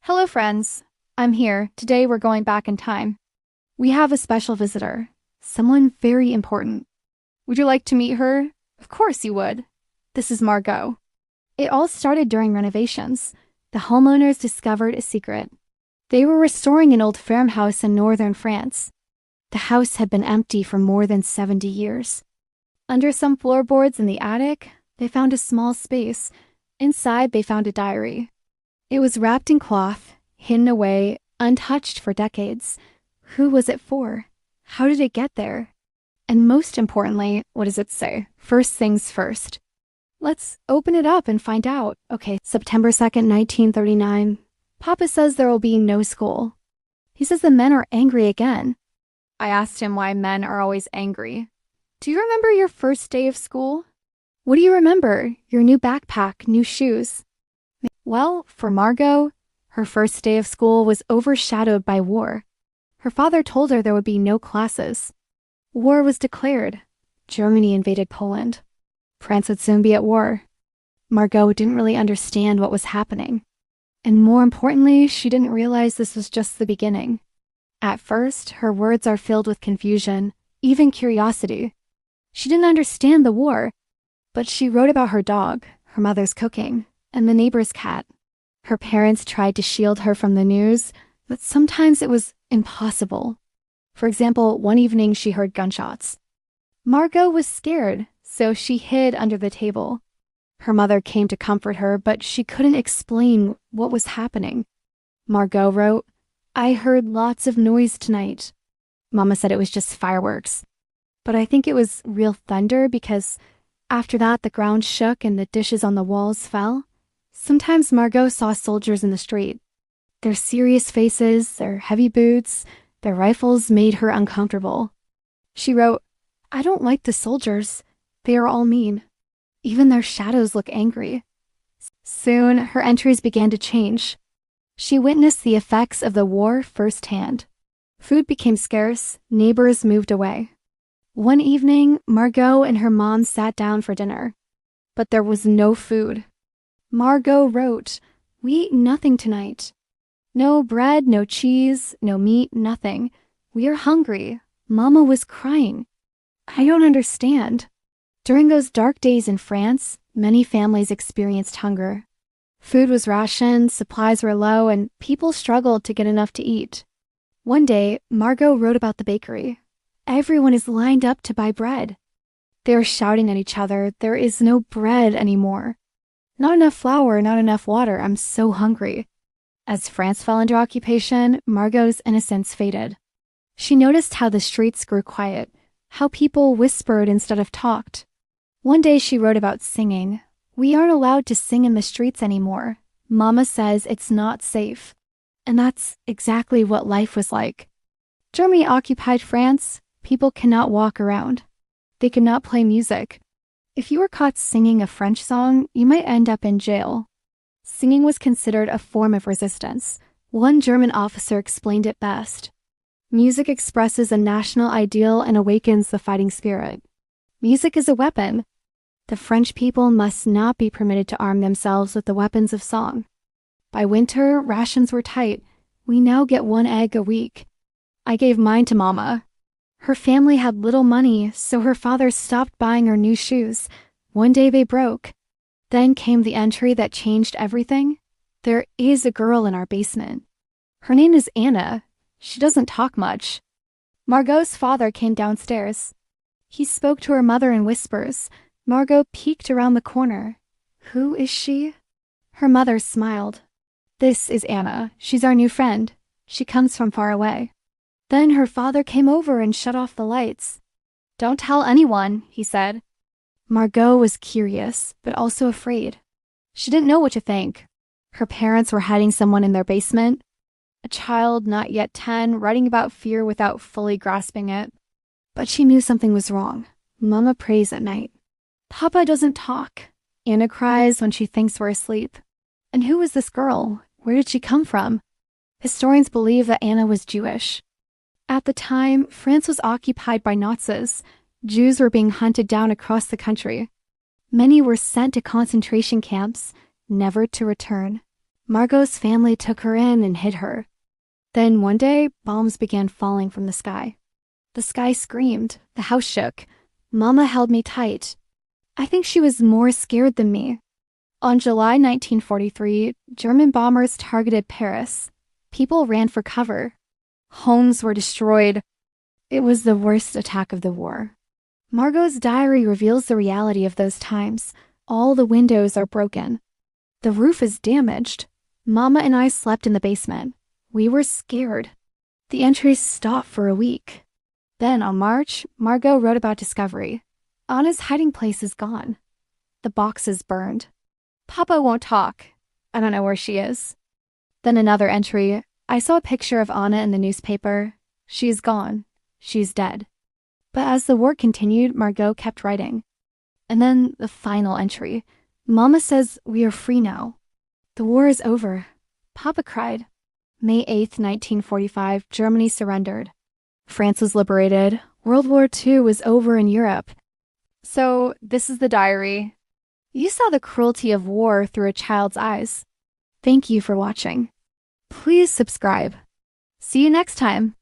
Hello, friends. I'm here. Today we're going back in time. We have a special visitor, someone very important. Would you like to meet her? Of course you would. This is Margot. It all started during renovations. The homeowners discovered a secret. They were restoring an old farmhouse in northern France. The house had been empty for more than 70 years. Under some floorboards in the attic, they found a small space. Inside, they found a diary. It was wrapped in cloth, hidden away, untouched for decades. Who was it for? How did it get there? And most importantly, what does it say? First things first. Let's open it up and find out. Okay, September 2nd, 1939. Papa says there will be no school. He says the men are angry again. I asked him why men are always angry. Do you remember your first day of school? What do you remember? Your new backpack, new shoes. Well, for Margot, her first day of school was overshadowed by war. Her father told her there would be no classes. War was declared. Germany invaded Poland. France would soon be at war. Margot didn't really understand what was happening. And more importantly, she didn't realize this was just the beginning. At first, her words are filled with confusion, even curiosity. She didn't understand the war, but she wrote about her dog, her mother's cooking, and the neighbor's cat. Her parents tried to shield her from the news, but sometimes it was impossible. For example, one evening she heard gunshots. Margot was scared, so she hid under the table. Her mother came to comfort her, but she couldn't explain what was happening. Margot wrote, "I heard lots of noise tonight." Mama said it was just fireworks. But I think it was real thunder because after that the ground shook and the dishes on the walls fell. Sometimes Margot saw soldiers in the street. Their serious faces, their heavy boots, their rifles made her uncomfortable. She wrote, "I don't like the soldiers. They are all mean. Even their shadows look angry." Soon, her entries began to change. She witnessed the effects of the war firsthand. Food became scarce, neighbors moved away. One evening, Margot and her mom sat down for dinner, but there was no food. Margot wrote, "We eat nothing tonight. No bread, no cheese, no meat, nothing. We are hungry. Mama was crying. I don't understand." During those dark days in France, many families experienced hunger. Food was rationed, supplies were low, and people struggled to get enough to eat. One day, Margot wrote about the bakery. Everyone is lined up to buy bread. They are shouting at each other, "There is no bread anymore. Not enough flour, not enough water. I'm so hungry." As France fell under occupation, Margot's innocence faded. She noticed how the streets grew quiet, how people whispered instead of talked. One day she wrote about singing. "We aren't allowed to sing in the streets anymore. Mama says it's not safe." And that's exactly what life was like. Germany occupied France. People cannot walk around. They could not play music. If you were caught singing a French song, you might end up in jail. Singing was considered a form of resistance. One German officer explained it best. "Music expresses a national ideal and awakens the fighting spirit. Music is a weapon. The French people must not be permitted to arm themselves with the weapons of song." By winter, rations were tight. We now get 1 egg a week. I gave mine to Mama. Her family had little money, so her father stopped buying her new shoes. One day they broke. Then came the entry that changed everything. There is a girl in our basement. Her name is Anna. She doesn't talk much. Margot's father came downstairs. He spoke to her mother in whispers. Margot peeked around the corner. "Who is she?" Her mother smiled. "This is Anna. She's our new friend. She comes from far away." Then her father came over and shut off the lights. "Don't tell anyone," he said. Margot was curious, but also afraid. She didn't know what to think. Her parents were hiding someone in their basement. A child not yet 10 writing about fear without fully grasping it. But she knew something was wrong. Mama prays at night. Papa doesn't talk. Anna cries when she thinks we're asleep. And who was this girl? Where did she come from? Historians believe that Anna was Jewish. At the time, France was occupied by Nazis. Jews were being hunted down across the country. Many were sent to concentration camps, never to return. Margot's family took her in and hid her. Then one day, bombs began falling from the sky. The sky screamed, the house shook. Mama held me tight. I think she was more scared than me. On July 1943, German bombers targeted Paris. People ran for cover. Homes were destroyed. It was the worst attack of the war. Margot's diary reveals the reality of those times. All the windows are broken. The roof is damaged. Mama and I slept in the basement. We were scared. The entries stopped for a week. Then, on March, Margot wrote about discovery. Anna's hiding place is gone. The box is burned. Papa won't talk. I don't know where she is. Then another entry. I saw a picture of Anna in the newspaper. She is gone. She's dead. But as the war continued, Margot kept writing. And then the final entry. Mama says we are free now. The war is over. Papa cried. May 8th, 1945, Germany surrendered. France was liberated. World War II was over in Europe. So this is the diary. You saw the cruelty of war through a child's eyes. Thank you for watching. Please subscribe. See you next time.